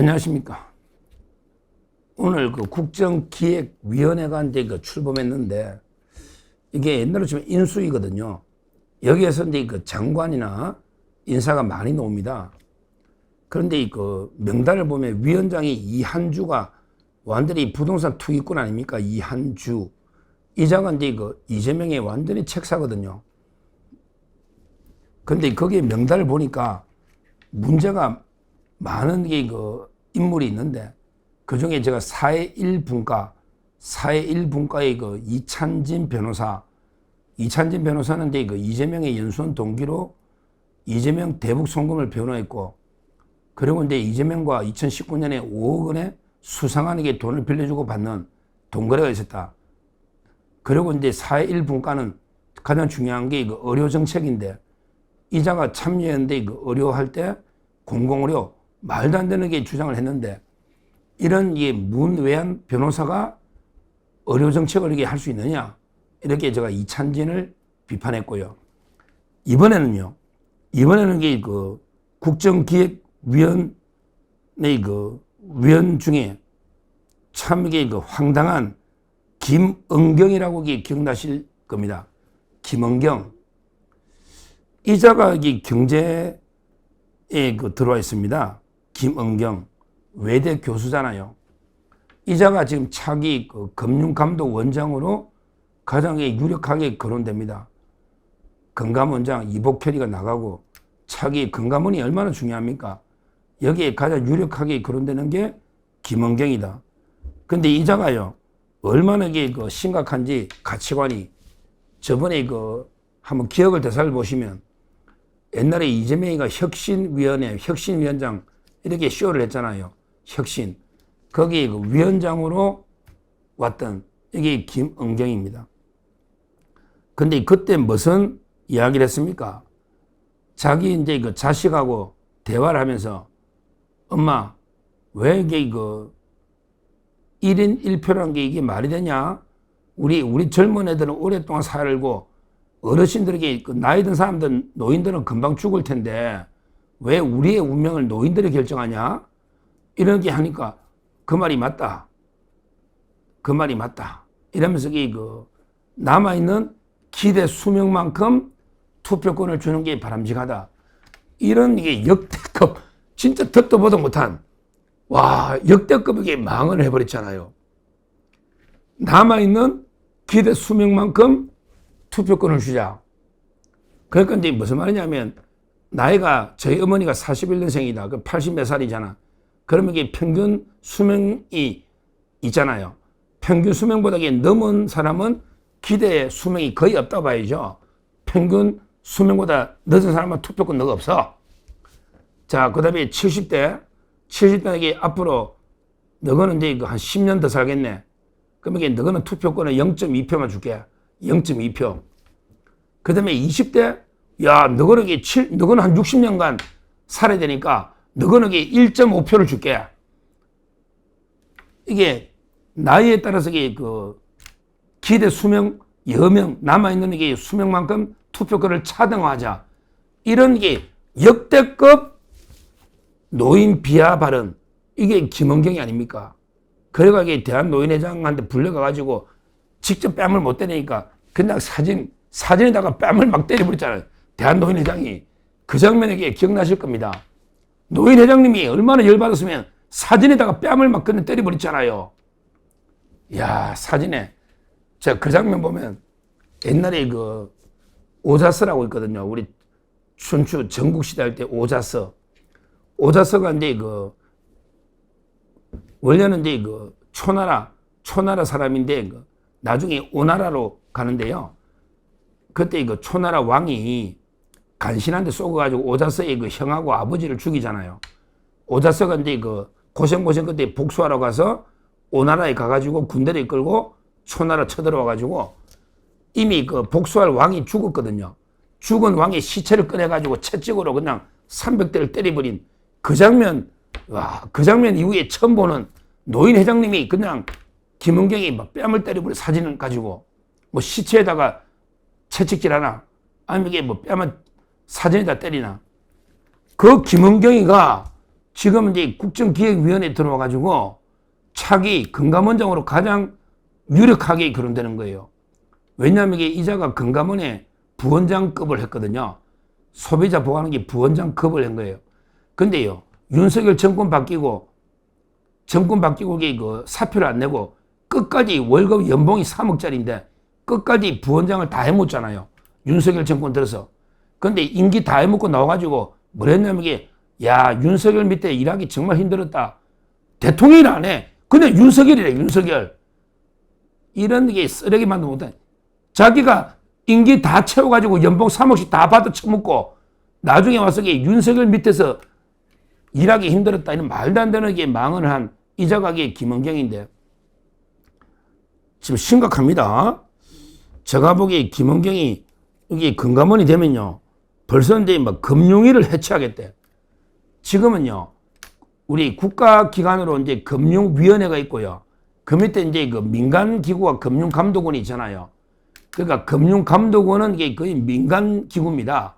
안녕하십니까. 오늘 그 국정기획위원회가 이제 그 출범했는데 이게 옛날로 치면 인수위거든요. 여기에서 이제 그 장관이나 인사가 많이 나옵니다. 그런데 그 명단을 보면 위원장이 이한주가 완전히 부동산 투기꾼 아닙니까? 이한주. 이자가 이제 그 이재명의 완전히 책사거든요. 근데 거기에 명단을 보니까 문제가 많은 게 그 인물이 있는데 그 중에 제가 4의 1분과의 그 이찬진 변호사는 이제 그 이재명의 연수원 동기로 이재명 대북 송금을 변호했고, 그리고 이제 이재명과 2019년에 5억 원의 수상한에게 돈을 빌려주고 받는 돈거래가 있었다. 그리고 이제 4의 1분과는 가장 중요한 게 그 의료 정책인데, 이자가 참여연대 그 의료할 때 공공의료 말도 안 되는 게 주장을 했는데, 이런 문외한 변호사가 의료 정책을 이렇게 할 수 있느냐, 이렇게 제가 이찬진을 비판했고요. 이번에는 이게 그 국정기획위원회 그 위원 중에 참 이게 그 황당한 김은경이라고 기억나실 겁니다. 김은경. 이자가 경제에 그 들어와 있습니다. 김은경. 외대 교수잖아요. 이자가 지금 차기 그 금융감독원장으로 가장 유력하게 거론됩니다. 금감원장 이복혈이가 나가고 차기 금감원이 얼마나 중요합니까? 여기에 가장 유력하게 거론되는 게 김은경이다. 근데 이자가요, 얼마나 그 심각한지 가치관이, 저번에 그 한번 기억을 되살펴보시면 옛날에 이재명이가 혁신위원장 이렇게 쇼를 했잖아요. 혁신. 거기 그 위원장으로 왔던 이게 김은경입니다. 근데 그때 무슨 이야기를 했습니까? 자기 이제 그 자식하고 대화를 하면서, 엄마, 왜 이게 그 1인 1표라는 게 이게 말이 되냐? 우리 젊은 애들은 오랫동안 살고 어르신들에게 그 나이 든 사람들, 노인들은 금방 죽을 텐데 왜 우리의 운명을 노인들이 결정하냐? 이렇게 하니까 그 말이 맞다. 이러면서 그 남아있는 기대 수명만큼 투표권을 주는 게 바람직하다. 이런 이게 역대급, 진짜 듣도 보도 못한, 역대급의 망언을 해버렸잖아요. 남아있는 기대 수명만큼 투표권을 주자. 그러니까 이제 무슨 말이냐면, 나이가, 저희 어머니가 41년생이다. 그 80몇 살이잖아. 그러면 이게 평균 수명이 있잖아요. 평균 수명보다 넘은 사람은 기대 수명이 거의 없다고 봐야죠. 평균 수명보다 늦은 사람은 투표권 너가 없어. 자, 그 다음에 70대에게 앞으로 너거는 이제 한 10년 더 살겠네. 그러면 너거는 투표권을 0.2표만 줄게. 0.2표. 그 다음에 20대, 너거는 한 60년간 살아야 되니까 너거는 1.5표를 줄게. 이게 나이에 따라서 그 기대 수명, 여명, 남아있는 이게 수명만큼 투표권을 차등하자. 이런 게 역대급 노인 비하 발언. 이게 김은경이 아닙니까? 그래가 이게 대한노인회장한테 불려가가지고 직접 뺨을 못 때리니까 그냥 사진에다가 뺨을 막 때려버렸잖아요. 대한노인회장이. 그 장면에 기억나실 겁니다. 노인회장님이 얼마나 열받았으면 사진에다가 뺨을 막 그냥 때려버렸잖아요. 야, 사진에. 제가 그 장면 보면 옛날에 그 오자서라고 있거든요. 우리 춘추 전국시대 할 때 오자서. 오자서가 이제 원래는 이제 초나라 사람인데 나중에 오나라로 가는데요. 그때 초나라 왕이 간신한테 쏘아가지고 오자서의 형하고 아버지를 죽이잖아요. 오자서가 이제 고생 그때 복수하러 가서 오나라에 가가지고 군대를 이끌고 초나라 쳐들어와가지고 이미 복수할 왕이 죽었거든요. 죽은 왕의 시체를 꺼내가지고 채찍으로 그냥 300대를 때려버린 그 장면, 그 장면 이후에 처음 보는 노인 회장님이 그냥 김은경이 막 뺨을 때려버린 사진을 가지고 시체에다가 채찍질 하나, 아니면 이게 뺨을 사진에다 때리나. 그 김은경이가 지금 이제 국정기획위원회에 들어와가지고 차기 금감원장으로 가장 유력하게 거론되는 거예요. 왜냐하면 이게 이자가 금감원의 부원장급을 했거든요. 소비자 보호하는 게 부원장급을 한 거예요. 근데요, 윤석열 정권 바뀌고 이게 그 사표를 안 내고 끝까지 월급 연봉이 3억짜리인데 끝까지 부원장을 다 해먹잖아요. 윤석열 정권 들어서. 근데 임기 다 해먹고 나와가지고 뭐랬냐면 이게 야, 윤석열 밑에 일하기 정말 힘들었다. 대통령이 안 해. 근데 윤석열이래, 윤석열. 이런 게 쓰레기 만도 못해. 자기가 임기 다 채워가지고 연봉 3억씩 다 받아 처먹고 나중에 와서 이게 윤석열 밑에서 일하기 힘들었다. 이런 말도 안 되는 게 망언을 한 이자가게 김은경인데 지금 심각합니다. 제가 보기에 김은경이 이게 금감원이 되면요. 벌써 이제 막 금융위를 해체하겠대. 지금은요. 우리 국가기관으로 이제 금융위원회가 있고요. 그 밑에 이제 그 민간기구와 금융감독원이 있잖아요. 그러니까 금융감독원은 이게 거의 민간기구입니다.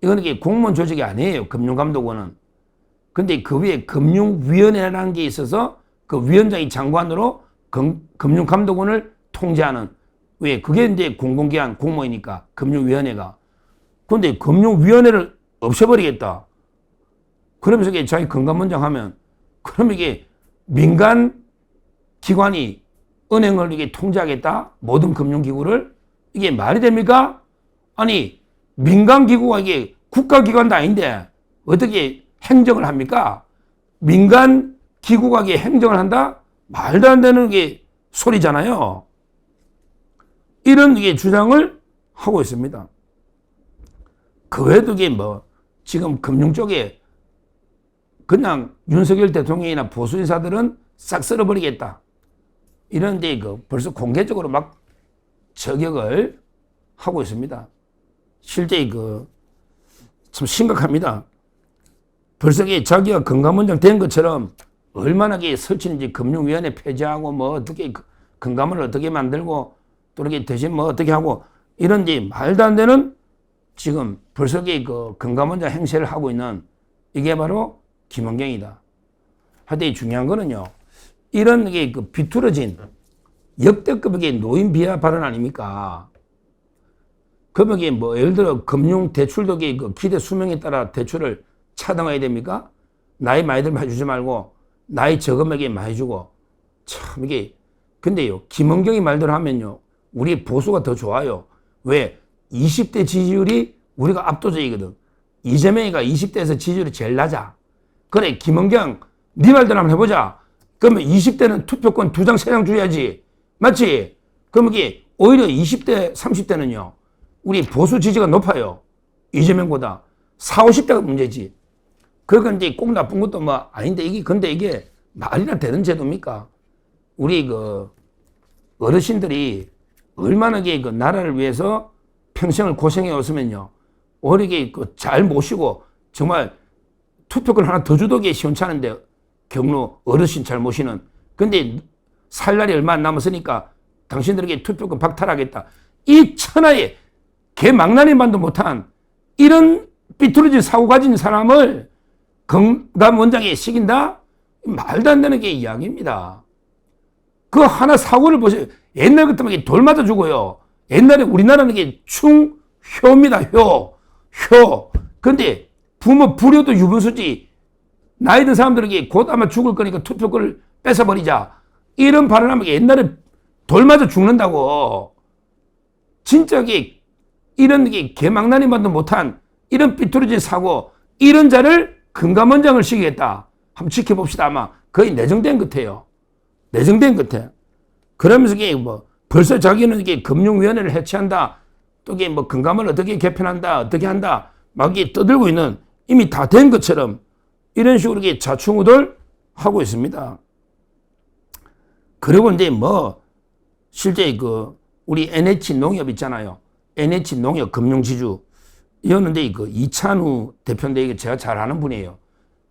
이거는 이게 공무원 조직이 아니에요. 금융감독원은. 근데 그 위에 금융위원회라는 게 있어서 그 위원장이 장관으로 금융감독원을 통제하는 왜 그게 이제 공공기관 공무원이니까 금융위원회가. 그런데 금융위원회를 없애버리겠다. 그러면서 이게 자기 금감원장 하면 그럼 이게 민간 기관이 은행을 이게 통제하겠다? 모든 금융기구를? 이게 말이 됩니까? 아니, 민간기구가 이게 국가기관도 아닌데 어떻게 행정을 합니까? 민간기구가 이게 행정을 한다? 말도 안 되는 게 소리잖아요. 이런 이게 주장을 하고 있습니다. 그 외에도 이게 뭐, 지금 금융 쪽에 그냥 윤석열 대통령이나 보수 인사들은 싹 쓸어버리겠다. 이런데 그 벌써 공개적으로 막 저격을 하고 있습니다. 실제 그 참 심각합니다. 벌써 자기가 금감원장 된 것처럼 얼마나 설치는지 금융위원회 폐지하고 뭐 어떻게 금감원을 어떻게 만들고 또 이렇게 대신 뭐 어떻게 하고 이런데 말도 안 되는 지금 벌써 그 금감원장 행세를 하고 있는 이게 바로 김은경이다. 하여튼 중요한 거는요. 이런 게 그 비뚤어진 역대급의 노인 비하 발언 아닙니까? 그러면 이게 뭐 예를 들어 금융 대출도 그 기대 수명에 따라 대출을 차등해야 됩니까? 나이 많이 들면 해주지 말고 나이 적음에게 많이 주고 참 이게 근데요 김은경이 말대로 하면요 우리 보수가 더 좋아요. 왜? 20대 지지율이 우리가 압도적이거든. 이재명이가 20대에서 지지율이 제일 낮아. 그래 김은경 네 말대로 한번 해보자. 그러면 20대는 투표권 2장 3장 줘야지. 맞지? 그럼 이게 오히려 20대 30대는요 우리 보수 지지가 높아요. 이재명보다 40, 50대가 문제지. 그건 이제 꼭 나쁜 것도 뭐 아닌데 근데 이게 말이나 되는 제도입니까? 우리 그 어르신들이 얼마나 그 나라를 위해서 평생을 고생해 왔으면요. 오히려 잘 모시고 정말 투표권 하나 더 주도록 시원찮은데 경로 어르신 잘 모시는. 근데 살 날이 얼마 안 남았으니까 당신들에게 투표권 박탈하겠다. 이 천하의 개망나니만도 못한 이런 삐뚤어진 사고 가진 사람을 금감원장에 시킨다? 말도 안 되는 게 이야기입니다. 그 하나 사고를 보세요. 옛날 같으면 돌 맞아 죽어요. 옛날에 우리나라는 이게 충효입니다. 효. 근데 부모 불효도 유분수지. 나이 든 사람들에게 곧 아마 죽을 거니까 투표권을 뺏어버리자. 이런 발언하면 옛날에 돌 맞아 죽는다고. 진짜 이런 게 개망나니만도 못한 이런 삐뚤어진 사고, 이런 자를 금감원장을 시키겠다. 한번 지켜봅시다. 아마 거의 내정된 것 같아요. 내정된 것 같아. 그러면서 이게 뭐 벌써 자기는 이게 금융위원회를 해체한다. 또 이게 뭐 금감을 어떻게 개편한다. 어떻게 한다. 막 이게 떠들고 있는 이미 다 된 것처럼 이런 식으로 이게 좌충우돌 하고 있습니다. 그리고 이제 뭐 실제 우리 NH 농협 있잖아요. NH 농협 금융지주. 이었는데 이찬우 대표인데 이거 제가 잘 아는 분이에요.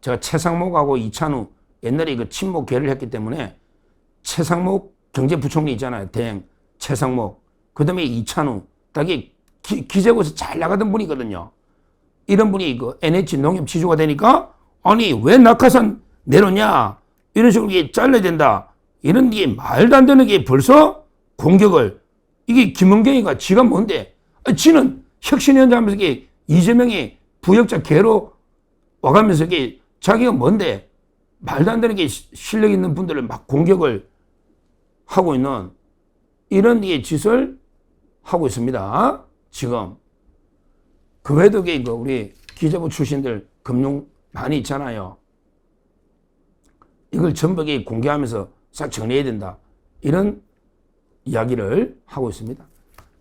제가 최상목하고 이찬우 옛날에 친목 계를 했기 때문에 최상목 경제부총리 있잖아요. 대행 최상목. 그 다음에 이찬우. 딱이 기재부에서 잘 나가던 분이거든요. 이런 분이 NH 농협 지주가 되니까 아니 왜 낙하산 내놓냐 이런 식으로 이게 잘라야 된다 이런 게 말도 안 되는 게 벌써 공격을 이게 김은경이가 지가 뭔데 지는 혁신위원장 하면서 이게 이재명이 부역자 개로 와가면서 이게 자기가 뭔데 말도 안 되는 게 실력 있는 분들을 막 공격을 하고 있는 이런 게 짓을 하고 있습니다. 지금 그 외에도 우리 기재부 출신들 금융 많이 있잖아요. 이걸 전부 공개하면서 싹 정리해야 된다. 이런 이야기를 하고 있습니다.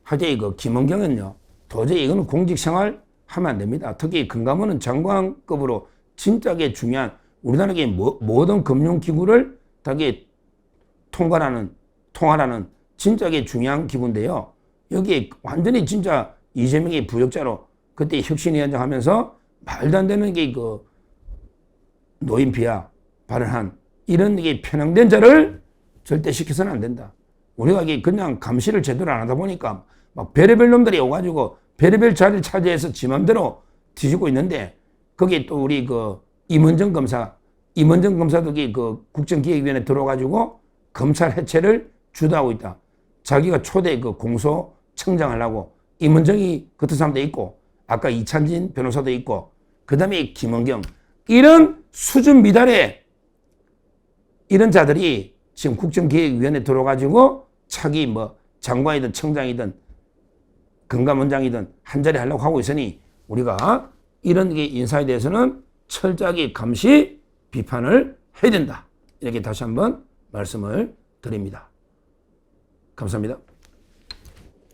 하여튼 김은경은요. 도저히 이거는 공직생활 하면 안 됩니다. 특히 금감원은 장관급으로 진짜게 중요한 우리나라의 모든 금융기구를 다 통할하는 진짜게 중요한 기구인데요. 여기에 완전히 진짜 이재명의 부역자로 그때 혁신위원장 하면서 말도 안 되는 게 노인 비하 발언한 이런 게 편향된 자를 절대 시켜서는 안 된다. 우리가 그냥 감시를 제대로 안 하다 보니까 막 별의별 놈들이 오가지고 별의별 자리를 차지해서 지 맘대로 뒤지고 있는데 거기에 또 우리 임원정 검사도 국정기획위원회 들어가지고 검찰 해체를 주도하고 있다. 자기가 초대 공소청장하려고 임원정이 같은 사람도 있고 아까 이찬진 변호사도 있고 그 다음에 김은경 이런 수준 미달의 이런 자들이 지금 국정기획위원회 들어가지고 차기 장관이든 청장이든 금감원장이든 한 자리 하려고 하고 있으니 우리가 이런 인사에 대해서는 철저하게 감시 비판을 해야 된다. 이렇게 다시 한번 말씀을 드립니다. 감사합니다.